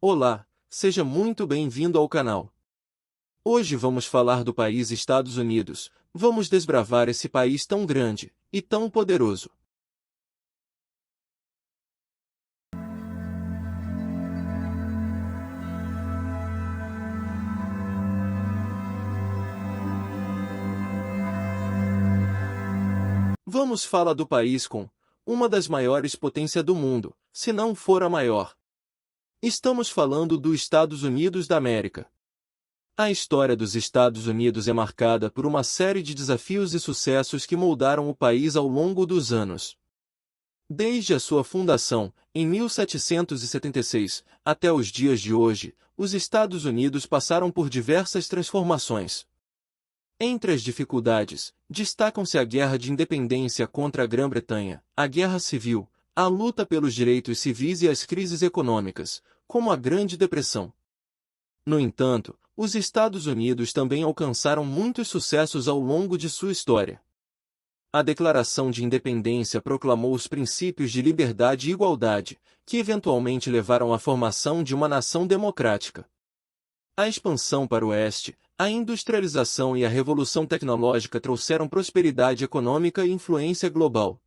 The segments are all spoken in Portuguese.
Olá, seja muito bem-vindo ao canal. Hoje vamos falar do país Estados Unidos. Vamos desbravar esse país tão grande e tão poderoso. Vamos falar do país com uma das maiores potências do mundo, se não for a maior. Estamos falando dos Estados Unidos da América. A história dos Estados Unidos é marcada por uma série de desafios e sucessos que moldaram o país ao longo dos anos. Desde a sua fundação, em 1776, até os dias de hoje, os Estados Unidos passaram por diversas transformações. Entre as dificuldades, destacam-se a Guerra de Independência contra a Grã-Bretanha, a Guerra Civil, a luta pelos direitos civis e as crises econômicas, como a Grande Depressão. No entanto, os Estados Unidos também alcançaram muitos sucessos ao longo de sua história. A Declaração de Independência proclamou os princípios de liberdade e igualdade, que eventualmente levaram à formação de uma nação democrática. A expansão para o oeste, a industrialização e a revolução tecnológica trouxeram prosperidade econômica e influência global.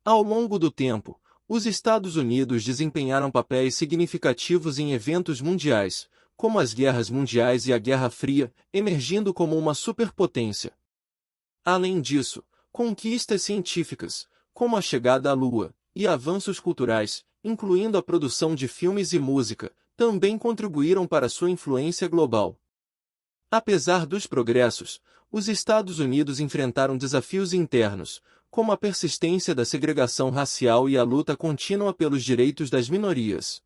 Ao longo do tempo, os Estados Unidos desempenharam papéis significativos em eventos mundiais, como as guerras mundiais e a Guerra Fria, emergindo como uma superpotência. Além disso, conquistas científicas, como a chegada à Lua, e avanços culturais, incluindo a produção de filmes e música, também contribuíram para sua influência global. Apesar dos progressos, os Estados Unidos enfrentaram desafios internos, como a persistência da segregação racial e a luta contínua pelos direitos das minorias.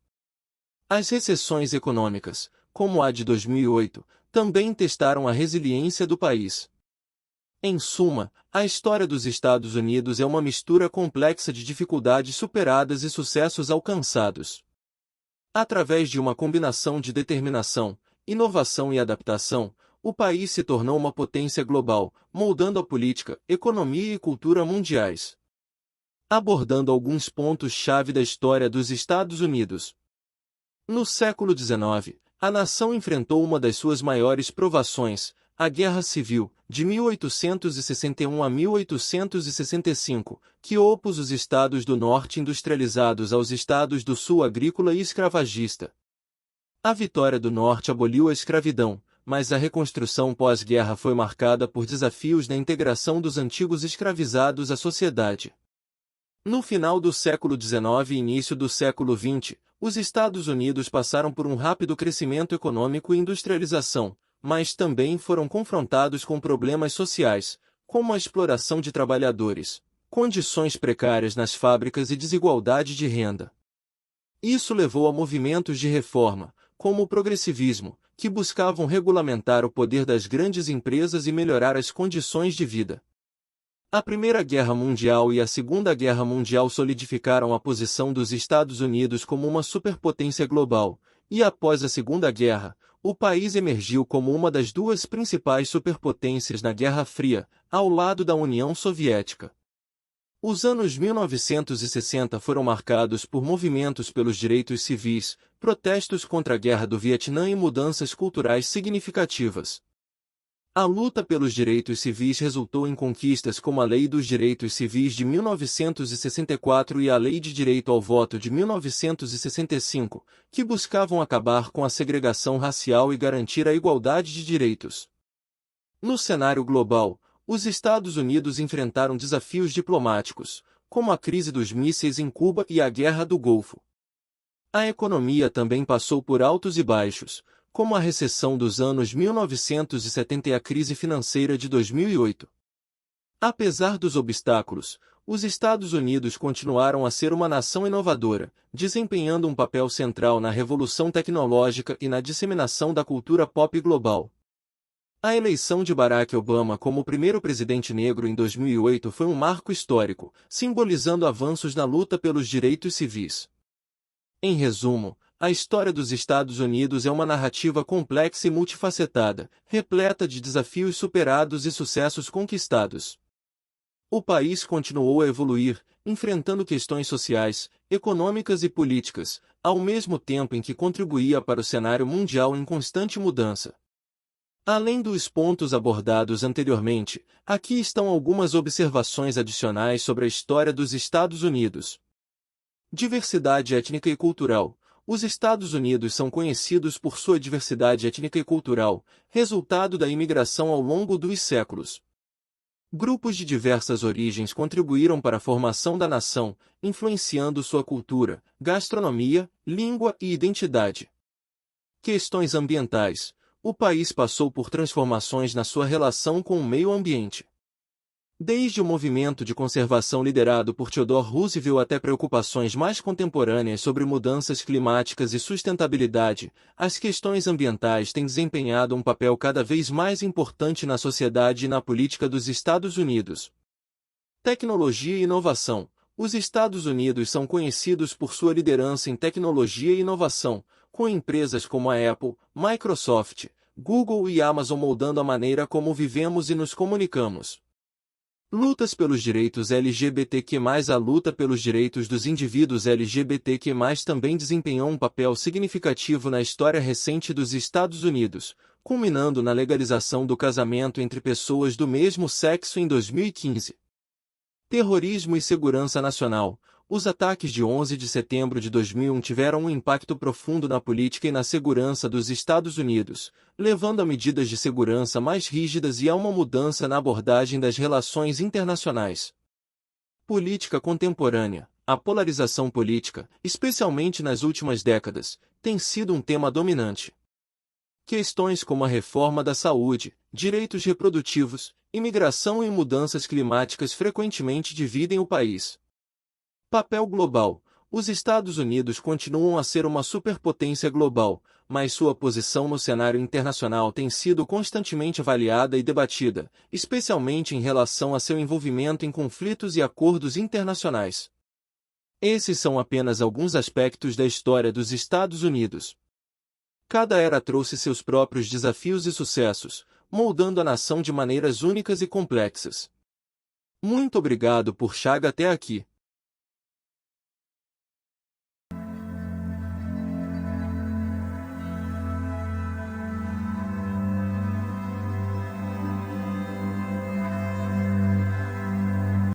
As recessões econômicas, como a de 2008, também testaram a resiliência do país. Em suma, a história dos Estados Unidos é uma mistura complexa de dificuldades superadas e sucessos alcançados. Através de uma combinação de determinação, inovação e adaptação, o país se tornou uma potência global, moldando a política, economia e cultura mundiais. Abordando alguns pontos-chave da história dos Estados Unidos. No século XIX, a nação enfrentou uma das suas maiores provações, a Guerra Civil, de 1861 a 1865, que opôs os estados do norte industrializados aos estados do sul agrícola e escravagista. A vitória do norte aboliu a escravidão, mas a reconstrução pós-guerra foi marcada por desafios na integração dos antigos escravizados à sociedade. No final do século XIX e início do século XX, os Estados Unidos passaram por um rápido crescimento econômico e industrialização, mas também foram confrontados com problemas sociais, como a exploração de trabalhadores, condições precárias nas fábricas e desigualdade de renda. Isso levou a movimentos de reforma, como o progressivismo, que buscavam regulamentar o poder das grandes empresas e melhorar as condições de vida. A Primeira Guerra Mundial e a Segunda Guerra Mundial solidificaram a posição dos Estados Unidos como uma superpotência global, e após a Segunda Guerra, o país emergiu como uma das duas principais superpotências na Guerra Fria, ao lado da União Soviética. Os anos 1960 foram marcados por movimentos pelos direitos civis, protestos contra a Guerra do Vietnã e mudanças culturais significativas. A luta pelos direitos civis resultou em conquistas como a Lei dos Direitos Civis de 1964 e a Lei de Direito ao Voto de 1965, que buscavam acabar com a segregação racial e garantir a igualdade de direitos. No cenário global, os Estados Unidos enfrentaram desafios diplomáticos, como a crise dos mísseis em Cuba e a Guerra do Golfo. A economia também passou por altos e baixos, como a recessão dos anos 1970 e a crise financeira de 2008. Apesar dos obstáculos, os Estados Unidos continuaram a ser uma nação inovadora, desempenhando um papel central na revolução tecnológica e na disseminação da cultura pop global. A eleição de Barack Obama como o primeiro presidente negro em 2008 foi um marco histórico, simbolizando avanços na luta pelos direitos civis. Em resumo, a história dos Estados Unidos é uma narrativa complexa e multifacetada, repleta de desafios superados e sucessos conquistados. O país continuou a evoluir, enfrentando questões sociais, econômicas e políticas, ao mesmo tempo em que contribuía para o cenário mundial em constante mudança. Além dos pontos abordados anteriormente, aqui estão algumas observações adicionais sobre a história dos Estados Unidos. Diversidade étnica e cultural. Os Estados Unidos são conhecidos por sua diversidade étnica e cultural, resultado da imigração ao longo dos séculos. Grupos de diversas origens contribuíram para a formação da nação, influenciando sua cultura, gastronomia, língua e identidade. Questões ambientais. O país passou por transformações na sua relação com o meio ambiente. Desde o movimento de conservação liderado por Theodore Roosevelt até preocupações mais contemporâneas sobre mudanças climáticas e sustentabilidade, as questões ambientais têm desempenhado um papel cada vez mais importante na sociedade e na política dos Estados Unidos. Tecnologia e inovação. Os Estados Unidos são conhecidos por sua liderança em tecnologia e inovação, com empresas como a Apple, Microsoft, Google e Amazon moldando a maneira como vivemos e nos comunicamos. Lutas pelos direitos LGBTQ+. A luta pelos direitos dos indivíduos LGBTQ+, também desempenhou um papel significativo na história recente dos Estados Unidos, culminando na legalização do casamento entre pessoas do mesmo sexo em 2015. Terrorismo e segurança nacional. Os ataques de 11 de setembro de 2001 tiveram um impacto profundo na política e na segurança dos Estados Unidos, levando a medidas de segurança mais rígidas e a uma mudança na abordagem das relações internacionais. Política contemporânea. A polarização política, especialmente nas últimas décadas, tem sido um tema dominante. Questões como a reforma da saúde, direitos reprodutivos, imigração e mudanças climáticas frequentemente dividem o país. Papel global. Os Estados Unidos continuam a ser uma superpotência global, mas sua posição no cenário internacional tem sido constantemente avaliada e debatida, especialmente em relação a seu envolvimento em conflitos e acordos internacionais. Esses são apenas alguns aspectos da história dos Estados Unidos. Cada era trouxe seus próprios desafios e sucessos, moldando a nação de maneiras únicas e complexas. Muito obrigado por chegar até aqui.